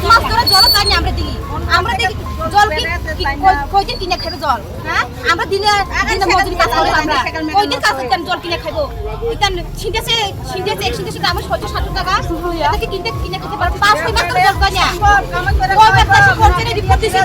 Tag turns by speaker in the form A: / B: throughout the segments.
A: মাস ধরে জল পাই না আমরা দেখি জল কি কয়দিন কিনে খাবে জল হ্যাঁ আমরা দিনে মজুরি কাজ করি আমরা কয়দিন কাজ করতে জল কিনে খাবো ইতান ছিঁড়েছে দাম 70-70 টাকা এটাকে কিনে খেতে পারবো 5 মাস ধরে জল পাই না কয় ব্যবসা করতে রিপোর্ট দিছি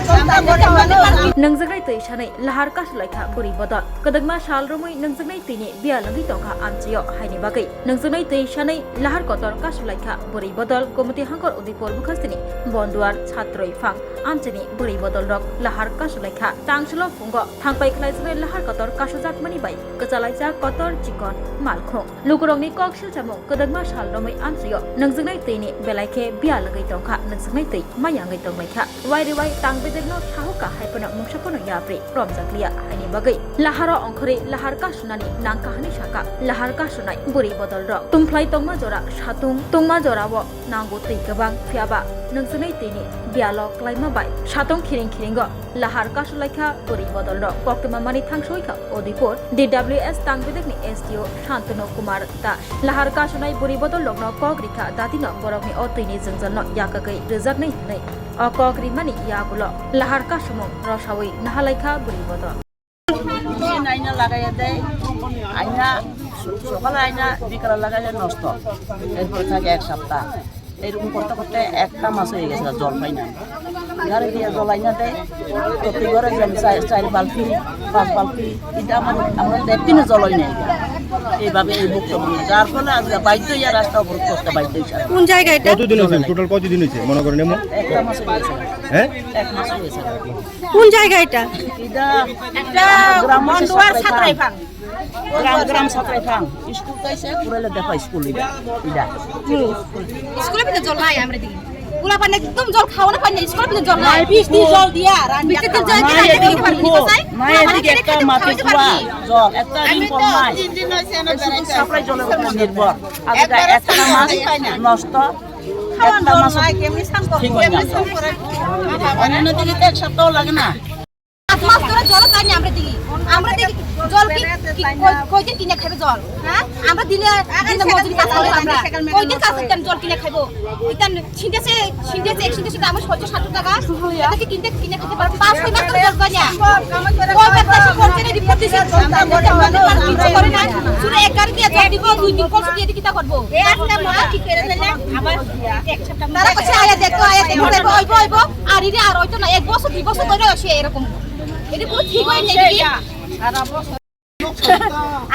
B: नोंजोंनाय तै सानै लाहार कासलायखा बोरै बदल कदगमा सालरमै नोंजोंनाय तैनि बियालंगै दंखा आमचियो हायनि बागै नोंजोंनाय तै सानै लाहार कतर कासलायखा बोरै बदल कमिटि हांकर उदिपुर बुखास्तिनि बन्दुवार छात्रय फां आमचिनि बोरै बदल रक लाहार कासलायखा तांसलो फुंगो थांपाय खलायजों लाहार कतर कासजाक मनि बाय कचालायजा कतर चिकन मालखो लुकुरंनि कक्सिल चामु कदगमा सालरमै आमचियो नोंजोंनाय तैनि बेलायखे बियालंगै दंखा नोंजोंनाय तै मायांगै दंलायखा वायरिवाय तांबेदेगनो साहुका हायपना मुंसाफोनो याब्रे प्रमजाकलिया हायनि बागै लाहार अंखरे लाहार कासुनानि नांकाहानि साका लाहार कासुनाय बोरै बदल र तुमफ्लाय तंमा जरा सातुं तंमा जरावो नांगौ तै गोबां फियाबा नोंजोंनाय तैनि बियाल क्लाइमा बाय सातुं खिरिंग लाहार कासुलायखा बोरै बदल र कक्टमा मानि थांसयखा उदिपुर DWS तांबेदेगनि SDO शान्तनु कुमार दास लाहार कासुनाय बोरै बदल लग्न कग्रिखा दातिनो बरकनि अतैनि जोंजन याकागै रोजाकनै हनै अकग्रि मानि यागुलो लाहार कासुमु रसावै नाहालायखा बोरै बदल
C: আইনা লাগাইয়া দেয় আইনা সকালে আইনা বিকালে লাগাইলে নষ্ট এরপর থাকে এক সপ্তাহ এরকম করতে করতে একটা মাস হয়ে গেছে জল পাই না ঘরে দিয়ে জল আইনা দেয় প্রতি ঘরে যেন 4 বালতি 5 বালতি এটা আমরা দেখতিনি জল হয় না এইভাবে এই ভুক্তভোগী যার ফলে আজকে বাধ্য হইয়া রাস্তা অবরোধ করতে বাধ্য হইছে
D: কোন জায়গা এটা
E: কতদিন হয়েছে টোটাল কতদিন হয়েছে মনে করেন এমন
C: একটা মাস হয়েছে
E: হ্যাঁ
C: এক মাস হয়েছে
D: কোন জায়গা এটা
C: এটা একটা গ্রাম বন্দুয়ার ছাত্রাই ফাং গ্রাম ছাত্রাই ফাং স্কুল কাইছে পুরালে দেখা স্কুল এটা
A: স্কুলে ভিতরে জল নাই আমরা দেখি পুরা পানি একদম জল খাওয়ানো পানি স্কুলে ভিতরে জল নাই বৃষ্টি জল দিয়া রান্না জল
C: নাই এদিকে একটা মাটি কুয়া জল একটা রিপন নাই 3 দিন হইছে না সাপ্লাই জলের উপর নির্ভর আজকে একটা মাস নষ্ট একটা মাস কেমনি সাম করব অন্যান্য দিকে তো এক সপ্তাহ লাগে না
A: 5 মাস ধরে জল পাই না আমরা দেখি জল কি কয়দিন কিনে খাবে জল হ্যাঁ আমরা দিনে মজুরি কাজ করি আমরা কয়দিন কাজ করতে জল কিনে খাবো ইতান ছিঁড়েছে দাম 70-70 টাকা এটাকে কিনে খেতে পারবো 5 মাস ধরে জল পাই না কয় ব্যবসা করতে রিপোর্ট দিছি কিছু করে না শুধু এক গাড়ি দিয়ে জল দিব 2 দিন কষ্ট দিয়ে কিটা করব একটা মাস কি করে ফেলে আবার এক সপ্তাহ তারা কাছে আয়া দেখো আইব আর ইরে আর হয়তো না 1 বছর 2 বছর ধরে আসে এরকম এটা পুরো ঠিক হয় নাকি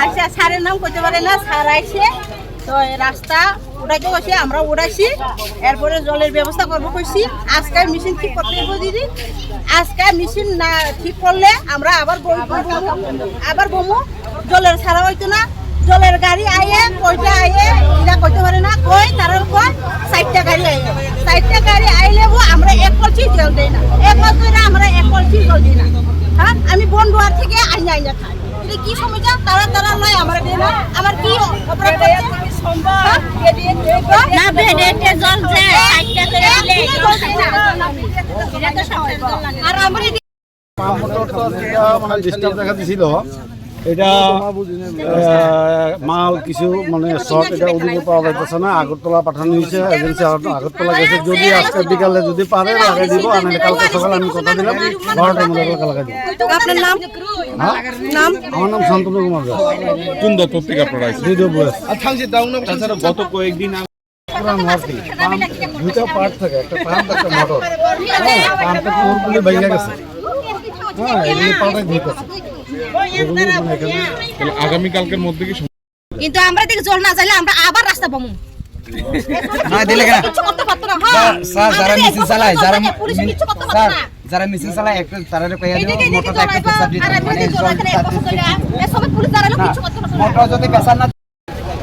D: আচ্ছা স্যারের নাম কইতে পারে না স্যার আইছে তো এই রাস্তা উড়াইতে কইছে আমরা উড়াইছি এরপরে জলের ব্যবস্থা করব কইছি আজকে মেশিন ঠিক করতে হবে দিদি আজকে মেশিন না ঠিক করলে আমরা আবার বমু জলের ছাড়া হইতো না জলের গাড়ি আইয়ে কয়টা আইয়ে এটা কইতে পারে না কই তার উপর 60টা গাড়ি আইয়ে 60টা গাড়ি আইলে আমরা এক কলসি জল দেই না এক মাস ধরে আমরা এক কলসি জল দিই না হ্যাঁ আমি বনদুয়ার থেকে আইনা খাই এটা কি সমস্যা তারা লয় আমার দেয় না আমার কি অপরাধ করছে সম্ভব না বেডেতে জল যায় 60টা করে দিলে এটা তো সবাই জল লাগে আর আমরা
E: মানে ডিস্টার্ব দেখা দিছিল এটা মাল কিছু মানে শর্ট এটা ওদিকে পাওয়া যাইতেছে না আগরতলা পাঠানো হয়েছে এজেন্সি আগরতলা গেছে যদি আজকে বিকালে যদি পারে লাগাই দিব আর কালকে সকালে আমি কথা দিলাম 12টার মধ্যে লাগাই দিব
D: আপনার নাম
E: আমার নাম শান্তনু কুমার দাস
F: কোন দপ্তর থেকে আপনারা আইছেন
E: DWS
F: তাছাড়া গত কয়েকদিন
E: পুরান ওয়ার্কিং দুইটা পার্ট থাকে একটা পাম্প একটা মোটর পাম্পটা পুরোপুরি বাইরে গেছে হ্যাঁ এগুলি পাল্টাই দিতেছে
F: আগামী কালকের মধ্যে কি
A: কিন্তু আমরা দেখি জল না যাইলে আমরা আবার রাস্তা পাবো
G: না দিলে কেন
A: কিছু করতে পারতো না হ্যাঁ
G: স্যার যারা মিছিল চালায়
A: পুলিশ কিছু করতে পারতো না
G: যারা মিছিল চালায় একটা তারারে কইয়া দিও মোটরটা একটা পেছাব দিতে মানে জল
A: সবাই পুলিশ দাঁড়ালো কিছু করতে পারতো না
G: মোটর যদি পেছাব না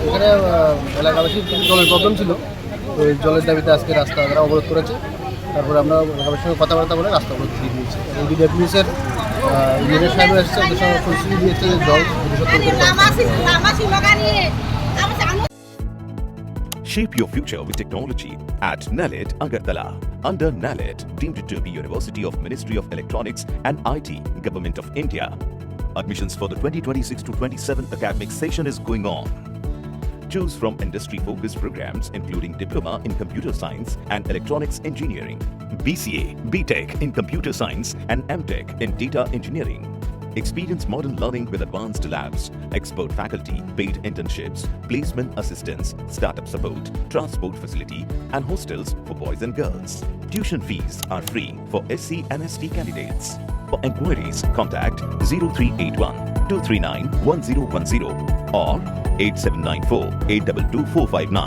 E: এখানে এলাকাবাসীর জলের প্রবলেম ছিল তো এই জলের দাবিতে আজকে রাস্তা তারা অবরোধ করেছে তারপরে আমরা এলাকাবাসীর সঙ্গে কথাবার্তা বলে রাস্তা অবরোধ দিয়ে দিয়েছি এবং DWS-এর ইঞ্জিনিয়ার সাহেব এসেছে ওদের সঙ্গে পরিস্থিতি দিয়েছে যে জল
H: Shape your future with technology at NALED Agartala. Under NALED, deemed to be University of Ministry of Electronics and IT, Government of India. Admissions for the 2026 to 27 academic session is going on. Choose from industry-focused programs including Diploma in Computer Science and Electronics Engineering, BCA, BTech in Computer Science and MTech in Data Engineering. Experience modern learning with advanced labs, expert faculty, paid internships, placement assistance, startup support, transport facility, and hostels for boys and girls. Tuition fees are free for SC and ST candidates. For enquiries, contact 0381 239 1010 or 8794 822 459.